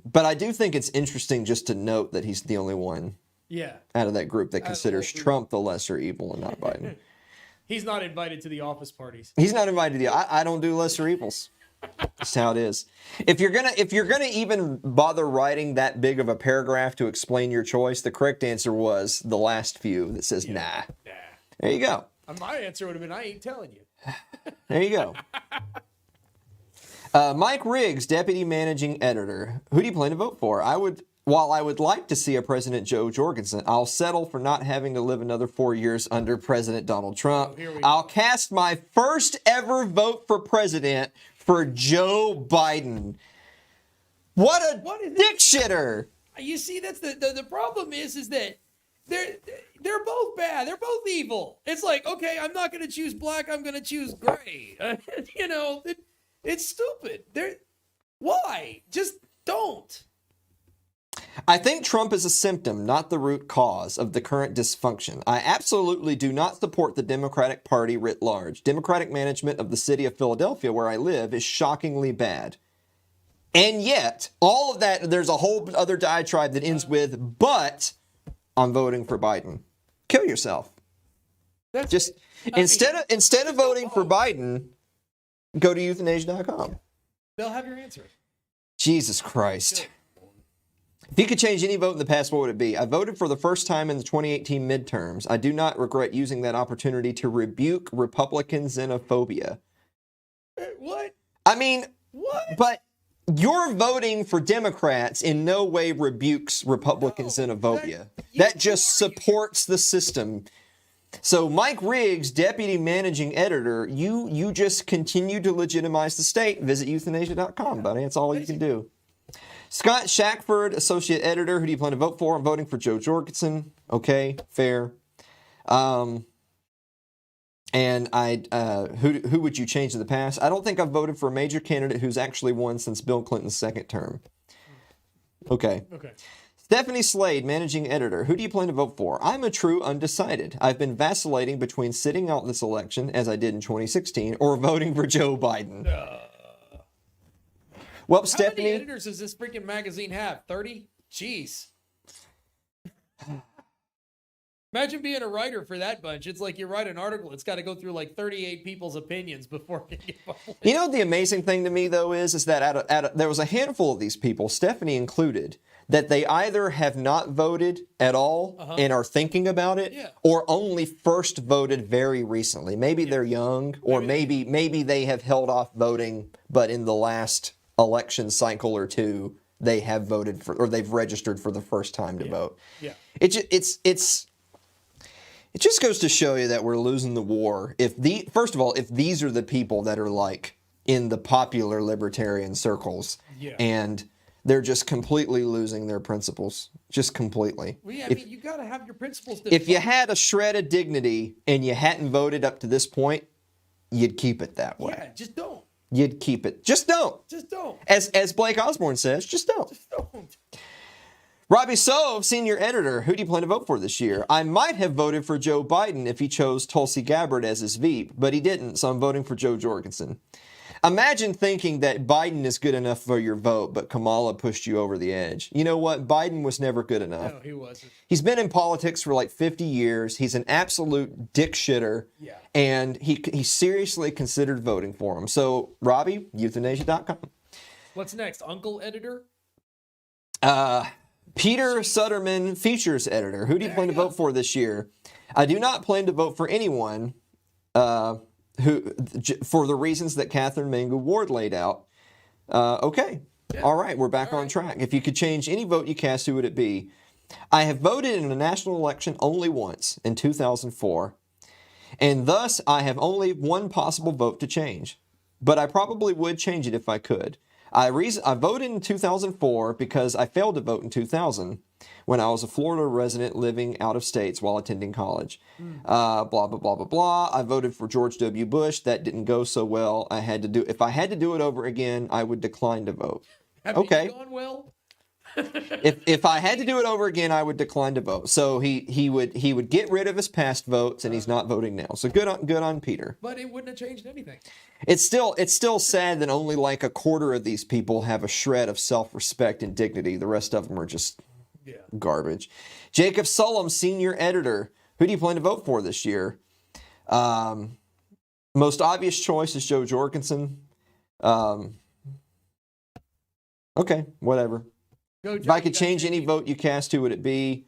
But I do think it's interesting just to note that he's the only one out of that group that considers Trump the lesser evil and not Biden. He's not invited to the office parties. He's not invited to I don't do lesser evils. That's how it is. If you're gonna even bother writing that big of a paragraph to explain your choice, the correct answer was the last few that says nah. There you go. My answer would have been, I ain't telling you. There you go. Mike Riggs, deputy managing editor. Who do you plan to vote for? While I would like to see a President Joe Jorgensen, I'll settle for not having to live another 4 years under President Donald Trump. I'll cast my first ever vote for president for Joe Biden. What a dick shitter! You see, that's the problem is that they're both bad. They're both evil. It's like, okay, I'm not going to choose black. I'm going to choose gray. It's stupid. Why? Just don't. I think Trump is a symptom, not the root cause of the current dysfunction. I absolutely do not support the Democratic Party writ large. Democratic management of the city of Philadelphia, where I live, is shockingly bad. And yet, all of that, there's a whole other diatribe that ends with, but I'm voting for Biden. Kill yourself. Instead of voting for Biden, go to euthanasia.com. They'll have your answer. Jesus Christ. If you could change any vote in the past, what would it be? I voted for the first time in the 2018 midterms. I do not regret using that opportunity to rebuke Republican xenophobia. What? I mean, what? But your voting for Democrats in no way rebukes Republican xenophobia. That just supports the system. So Mike Riggs, deputy managing editor, you just continue to legitimize the state. Visit euthanasia.com, buddy. That's all you can do. Scott Shackford, associate editor. Who do you plan to vote for? I'm voting for Joe Jorgensen. Okay, fair. And who would you change in the past? I don't think I've voted for a major candidate who's actually won since Bill Clinton's second term. Okay. Stephanie Slade, managing editor. Who do you plan to vote for? I'm a true undecided. I've been vacillating between sitting out this election, as I did in 2016, or voting for Joe Biden. Well, Stephanie, how many editors does this freaking magazine have? 30? Jeez. Imagine being a writer for that bunch. It's like you write an article, it's got to go through like 38 people's opinions before it can get published. You know what the amazing thing to me, though, is that there was a handful of these people, Stephanie included, that they either have not voted at all and are thinking about it, or only first voted very recently. Maybe they're young, or maybe they have held off voting, but in the last election cycle or two, they have voted for, or they've registered for the first time to vote. Yeah, it just goes to show you that we're losing the war. First of all, if these are the people that are like in the popular libertarian circles, and they're just completely losing their principles, just completely. Well, yeah, I mean, you got to have your principles. If you had a shred of dignity and you hadn't voted up to this point, you'd keep it that way. Yeah, just don't. You'd keep it. Just don't. Just don't. As Blake Osborne says, just don't. Just don't. Robbie Sove, senior editor. Who do you plan to vote for this year? I might have voted for Joe Biden if he chose Tulsi Gabbard as his VP, but he didn't, so I'm voting for Joe Jorgensen. Imagine thinking that Biden is good enough for your vote, but Kamala pushed you over the edge. You know what? Biden was never good enough. No, he wasn't. He's been in politics for like 50 years. He's an absolute dick shitter. Yeah. And he seriously considered voting for him. So, Robbie, euthanasia.com. What's next? Uncle editor? Peter Sutterman, features editor. Who do you plan to vote for this year? I do not plan to vote for anyone for the reasons that Catherine Mangu Ward laid out. Okay. Yeah. All right. We're back on track. If you could change any vote you cast, who would it be? I have voted in a national election only once, in 2004. And thus, I have only one possible vote to change. But I probably would change it if I could. I voted in 2004 because I failed to vote in 2000 when I was a Florida resident living out of states while attending college. Blah, blah, blah, blah, blah. I voted for George W. Bush. That didn't go so well. If I had to do it over again, I would decline to vote. Have you gone well? If I had to do it over again, I would decline to vote. So he would get rid of his past votes, and he's not voting now. So good on Peter. But it wouldn't have changed anything. It's still sad that only like a quarter of these people have a shred of self-respect and dignity. The rest of them are just garbage. Jacob Sullum, senior editor. Who do you plan to vote for this year? Most obvious choice is Joe Jorgensen. Okay, whatever. If I could change any vote you cast, who would it be?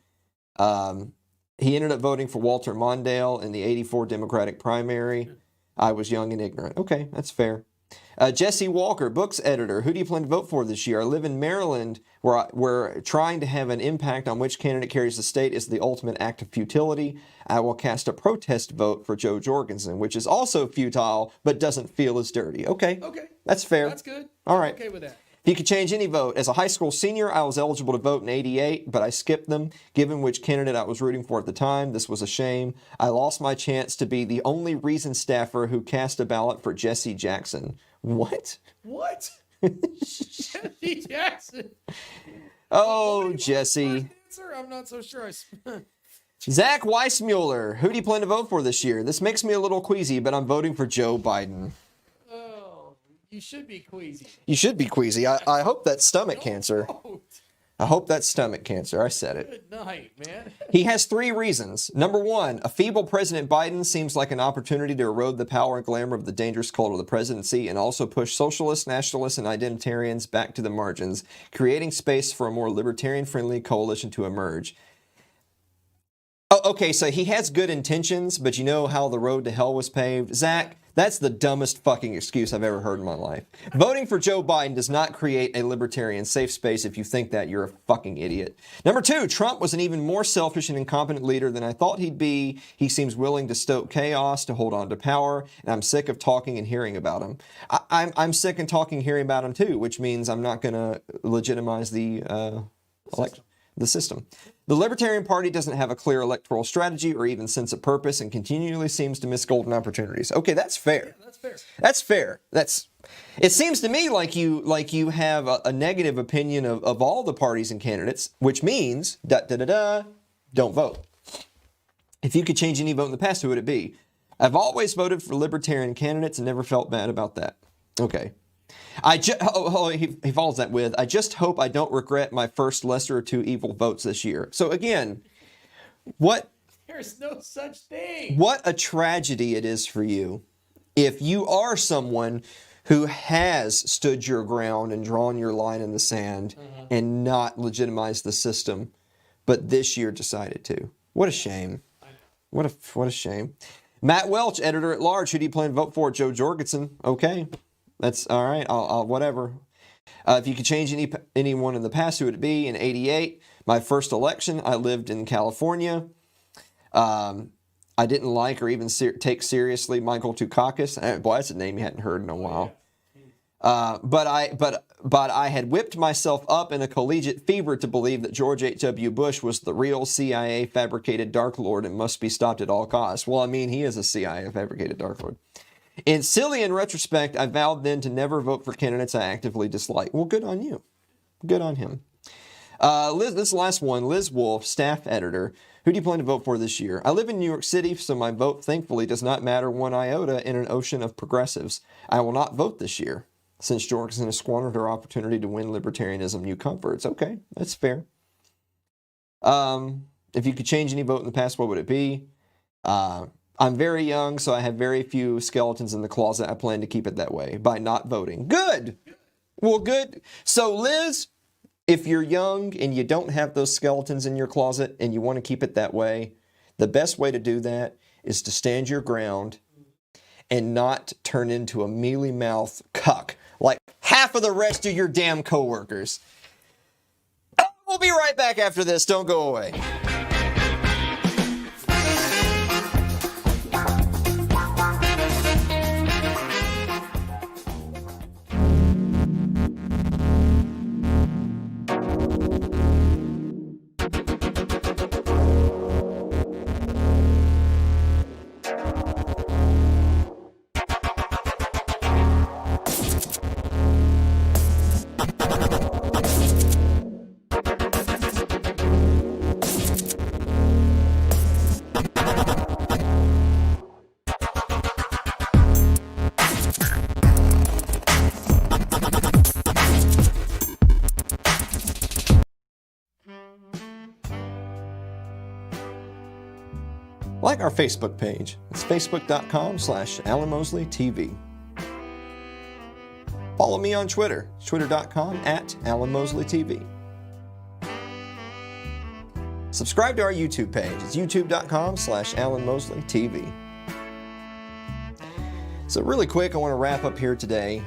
He ended up voting for Walter Mondale in the 84 Democratic primary. I was young and ignorant. Okay, that's fair. Jesse Walker, books editor. Who do you plan to vote for this year? I live in Maryland, where trying to have an impact on which candidate carries the state is the ultimate act of futility. I will cast a protest vote for Joe Jorgensen, which is also futile, but doesn't feel as dirty. Okay. That's fair. That's good. All right. I'm okay with that. If you could change any vote, as a high school senior, I was eligible to vote in 88, but I skipped them, given which candidate I was rooting for at the time. This was a shame. I lost my chance to be the only Reason staffer who cast a ballot for Jesse Jackson. What? Jesse Jackson. Oh, Jesse. I'm not so sure. Zach Weissmuller. Who do you plan to vote for this year? This makes me a little queasy, but I'm voting for Joe Biden. You should be queasy. You should be queasy. I hope that's stomach cancer. I hope that's stomach cancer. I said it. Good night, man. He has 3 reasons. Number 1, a feeble President Biden seems like an opportunity to erode the power and glamour of the dangerous cult of the presidency and also push socialists, nationalists, and identitarians back to the margins, creating space for a more libertarian-friendly coalition to emerge. Oh, okay, so he has good intentions, but you know how the road to hell was paved? Zach, that's the dumbest fucking excuse I've ever heard in my life. Voting for Joe Biden does not create a libertarian safe space. If you think that, you're a fucking idiot. Number 2, Trump was an even more selfish and incompetent leader than I thought he'd be. He seems willing to stoke chaos to hold on to power, and I'm sick of talking and hearing about him. I'm sick and talking and hearing about him too, which means I'm not going to legitimize the election. The system. The Libertarian Party doesn't have a clear electoral strategy or even sense of purpose and continually seems to miss golden opportunities. Okay, that's fair. Yeah, that's fair. That's fair. It seems to me like you have a negative opinion of all the parties and candidates, which means don't vote. If you could change any vote in the past, who would it be? I've always voted for Libertarian candidates and never felt bad about that. Okay. He follows that with, I just hope I don't regret my first lesser of 2 evil votes this year. So again, There's no such thing. What a tragedy it is for you if you are someone who has stood your ground and drawn your line in the sand and not legitimized the system, but this year decided to. What a shame. What a shame. Matt Welch, editor at large. Who do you plan to vote for? Joe Jorgensen. Okay. That's all right. I'll whatever. If you could change anyone in the past, who would it be? In 88, my first election, I lived in California. I didn't like or even take seriously Michael Dukakis. Boy, that's a name you hadn't heard in a while. But I had whipped myself up in a collegiate fever to believe that George H.W. Bush was the real CIA fabricated Dark Lord and must be stopped at all costs. Well, I mean, he is a CIA fabricated Dark Lord. In retrospect, I vowed then to never vote for candidates I actively dislike. Well, good on you. Good on him. This last one, Liz Wolfe, staff editor. Who do you plan to vote for this year? I live in New York City, so my vote, thankfully, does not matter one iota in an ocean of progressives. I will not vote this year, since Jorgensen has squandered her opportunity to win libertarianism new comforts. Okay, that's fair. If you could change any vote in the past, what would it be? I'm very young, so I have very few skeletons in the closet. I plan to keep it that way by not voting. Good. Well, good. So, Liz, if you're young and you don't have those skeletons in your closet and you want to keep it that way, the best way to do that is to stand your ground and not turn into a mealy-mouthed cuck like half of the rest of your damn coworkers. We'll be right back after this. Don't go away. like our Facebook page. It's facebook.com/AlanMosleyTV. Follow me on Twitter, twitter.com/AlanMosleyTV. Subscribe to our YouTube page. It's youtube.com/AlanMosleyTV. So really quick, I want to wrap up here today.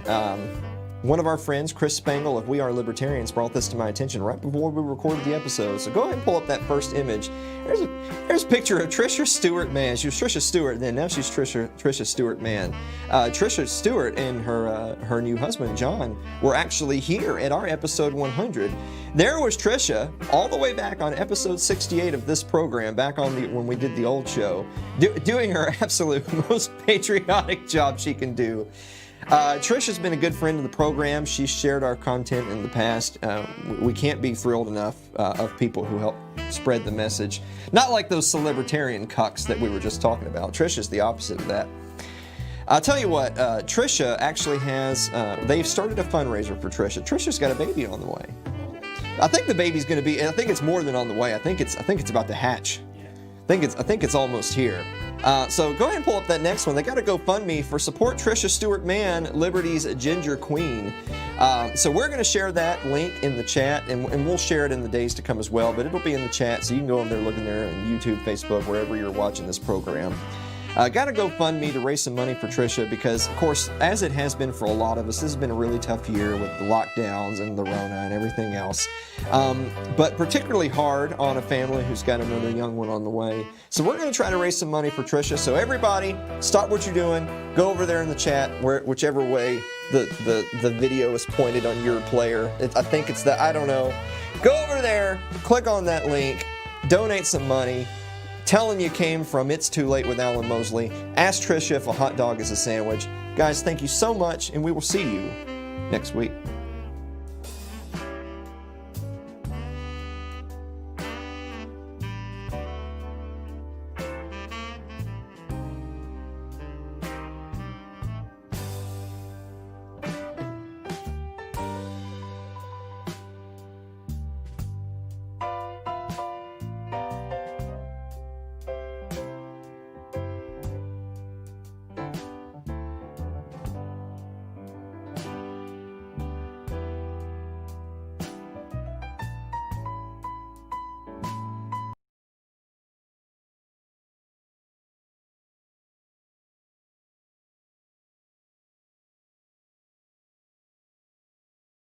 One of our friends, Chris Spangle of We Are Libertarians, brought this to my attention right before we recorded the episode. So go ahead and pull up that first image. There's a picture of Trisha Stewart Mann. She was Trisha Stewart then. Now she's Trisha Stewart Mann. Trisha Stewart and her new husband, John, were actually here at our episode 100. There was Trisha all the way back on episode 68 of this program, back on when we did the old show, doing her absolute most patriotic job she can do. Trisha's been a good friend of the program. She's shared our content in the past. We can't be thrilled enough of people who help spread the message. Not like those celebritarian cucks that we were just talking about. Trisha's the opposite of that. I'll tell you what, Trisha actually has, they've started a fundraiser for Trisha. Trisha's got a baby on the way. I think the baby's going to be, I think it's more than on the way. I think it's about to hatch. I think it's almost here. So go ahead and pull up that next one. They got a GoFundMe for Support Trisha Stewart Mann, Liberty's Ginger Queen. So we're going to share that link in the chat, and we'll share it in the days to come as well, but it'll be in the chat, so you can go in there, look in there on YouTube, Facebook, wherever you're watching this program. Got to GoFundMe to raise some money for Trisha because, of course, as it has been for a lot of us, this has been a really tough year with the lockdowns and the Rona and everything else. But particularly hard on a family who's got another young one on the way. So we're going to try to raise some money for Trisha. So everybody, stop what you're doing. Go over there in the chat, whichever way the video is pointed on your player. I think it's I don't know. Go over there, click on that link, donate some money. Tell him you came from It's Too Late with Alan Mosley. Ask Trisha if a hot dog is a sandwich. Guys, thank you so much, and we will see you next week.